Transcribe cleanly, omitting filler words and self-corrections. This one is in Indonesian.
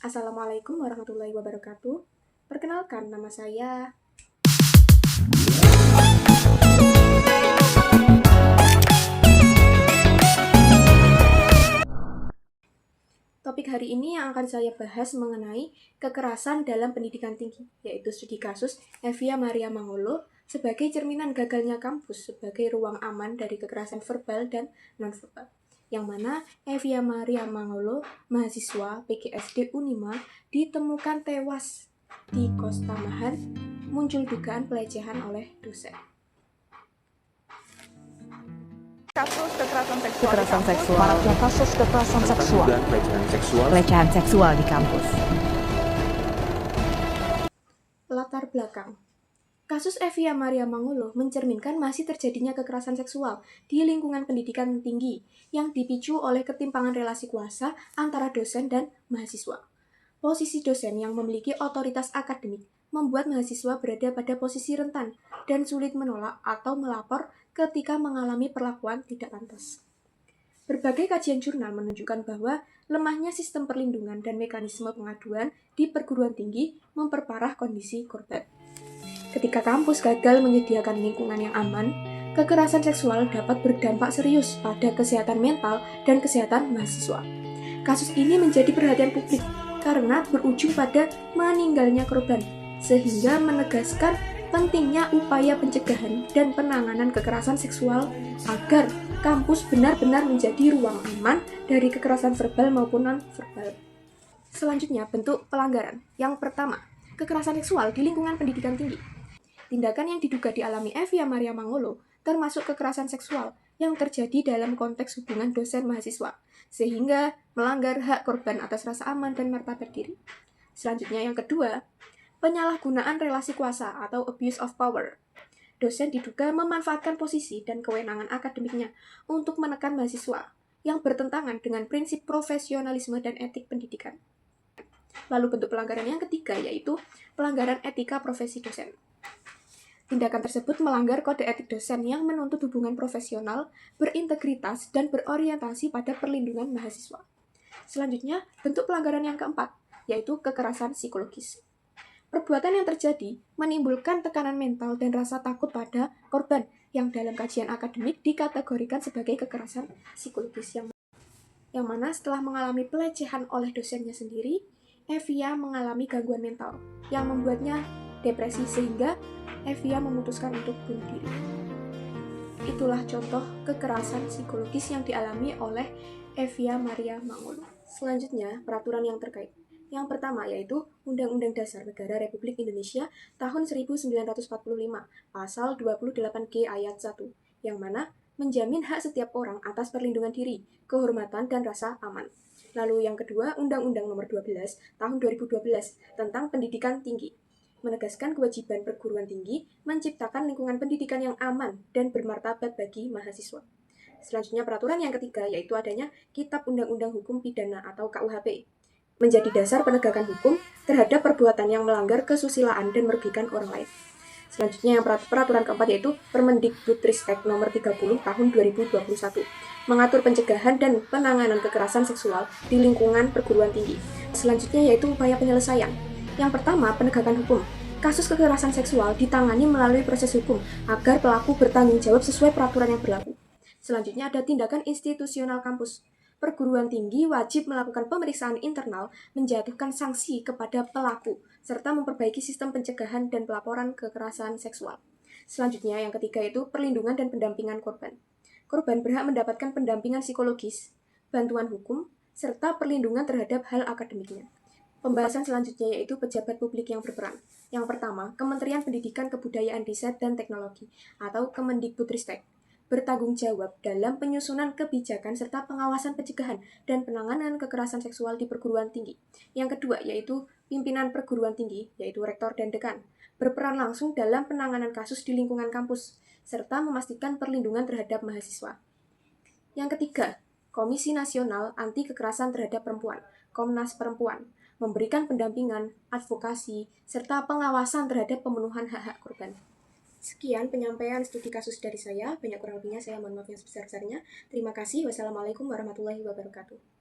Assalamualaikum warahmatullahi wabarakatuh. Perkenalkan, nama saya. Topik hari ini yang akan saya bahas mengenai kekerasan dalam pendidikan tinggi, yaitu studi kasus Evia Maria Mangolo sebagai cerminan gagalnya kampus sebagai ruang aman dari kekerasan verbal dan non-verbal. Yang mana Evia Maria Mangolo, mahasiswa PGSD Unima, ditemukan tewas di kos Tamahan, muncul dugaan pelecehan oleh dosen. Kasus kekerasan seksual Maraknya kasus kekerasan seksual. pelecehan seksual di kampus. Latar belakang. Kasus Evia Maria Mangolo mencerminkan masih terjadinya kekerasan seksual di lingkungan pendidikan tinggi yang dipicu oleh ketimpangan relasi kuasa antara dosen dan mahasiswa. Posisi dosen yang memiliki otoritas akademik membuat mahasiswa berada pada posisi rentan dan sulit menolak atau melapor ketika mengalami perlakuan tidak pantas. Berbagai kajian jurnal menunjukkan bahwa lemahnya sistem perlindungan dan mekanisme pengaduan di perguruan tinggi memperparah kondisi korban. Ketika kampus gagal menyediakan lingkungan yang aman, kekerasan seksual dapat berdampak serius pada kesehatan mental dan kesehatan mahasiswa. Kasus ini menjadi perhatian publik karena berujung pada meninggalnya korban, sehingga menegaskan pentingnya upaya pencegahan dan penanganan kekerasan seksual agar kampus benar-benar menjadi ruang aman dari kekerasan verbal maupun non-verbal. Selanjutnya, bentuk pelanggaran. Yang pertama, kekerasan seksual di lingkungan pendidikan tinggi. Tindakan yang diduga dialami Evia Maria Mangolo termasuk kekerasan seksual yang terjadi dalam konteks hubungan dosen mahasiswa, sehingga melanggar hak korban atas rasa aman dan martabat diri. Selanjutnya, yang kedua, penyalahgunaan relasi kuasa atau abuse of power. Dosen diduga memanfaatkan posisi dan kewenangan akademiknya untuk menekan mahasiswa yang bertentangan dengan prinsip profesionalisme dan etik pendidikan. Lalu bentuk pelanggaran yang ketiga yaitu pelanggaran etika profesi dosen. Tindakan tersebut melanggar kode etik dosen yang menuntut hubungan profesional, berintegritas, dan berorientasi pada perlindungan mahasiswa. Selanjutnya, bentuk pelanggaran yang keempat, yaitu kekerasan psikologis. Perbuatan yang terjadi menimbulkan tekanan mental dan rasa takut pada korban yang dalam kajian akademik dikategorikan sebagai kekerasan psikologis yang mana setelah mengalami pelecehan oleh dosennya sendiri, Evia mengalami gangguan mental yang membuatnya depresi sehingga Evia memutuskan untuk bunuh diri. Itulah contoh kekerasan psikologis yang dialami oleh Evia Maria Mangolo. Selanjutnya, peraturan yang terkait. Yang pertama yaitu Undang-Undang Dasar Negara Republik Indonesia tahun 1945, pasal 28G ayat 1, yang mana menjamin hak setiap orang atas perlindungan diri, kehormatan, dan rasa aman. Lalu yang kedua, Undang-Undang Nomor 12 tahun 2012 tentang pendidikan tinggi, menegaskan kewajiban perguruan tinggi menciptakan lingkungan pendidikan yang aman dan bermartabat bagi mahasiswa. Selanjutnya, peraturan yang ketiga yaitu adanya Kitab Undang-Undang Hukum Pidana atau KUHP, menjadi dasar penegakan hukum terhadap perbuatan yang melanggar kesusilaan dan merugikan orang lain. Selanjutnya, yang peraturan keempat yaitu Permendikbudristek Nomor 30 Tahun 2021, mengatur pencegahan dan penanganan kekerasan seksual di lingkungan perguruan tinggi. Selanjutnya yaitu upaya penyelesaian. Yang pertama, penegakan hukum. Kasus kekerasan seksual ditangani melalui proses hukum agar pelaku bertanggung jawab sesuai peraturan yang berlaku. Selanjutnya ada tindakan institusional kampus. Perguruan tinggi wajib melakukan pemeriksaan internal, menjatuhkan sanksi kepada pelaku, serta memperbaiki sistem pencegahan dan pelaporan kekerasan seksual. Selanjutnya, yang ketiga itu perlindungan dan pendampingan korban. Korban berhak mendapatkan pendampingan psikologis, bantuan hukum, serta perlindungan terhadap hal akademiknya. Pembahasan selanjutnya yaitu pejabat publik yang berperan. Yang pertama, Kementerian Pendidikan Kebudayaan Riset dan Teknologi atau Kemendikbudristek bertanggung jawab dalam penyusunan kebijakan serta pengawasan pencegahan dan penanganan kekerasan seksual di perguruan tinggi. Yang kedua yaitu pimpinan perguruan tinggi, yaitu rektor dan dekan, berperan langsung dalam penanganan kasus di lingkungan kampus, serta memastikan perlindungan terhadap mahasiswa. Yang ketiga, Komisi Nasional Anti Kekerasan Terhadap Perempuan, Komnas Perempuan, memberikan pendampingan, advokasi, serta pengawasan terhadap pemenuhan hak-hak korban. Sekian penyampaian studi kasus dari saya. Banyak kurang lebihnya saya mohon maaf yang sebesar-besarnya. Terima kasih. Wassalamualaikum warahmatullahi wabarakatuh.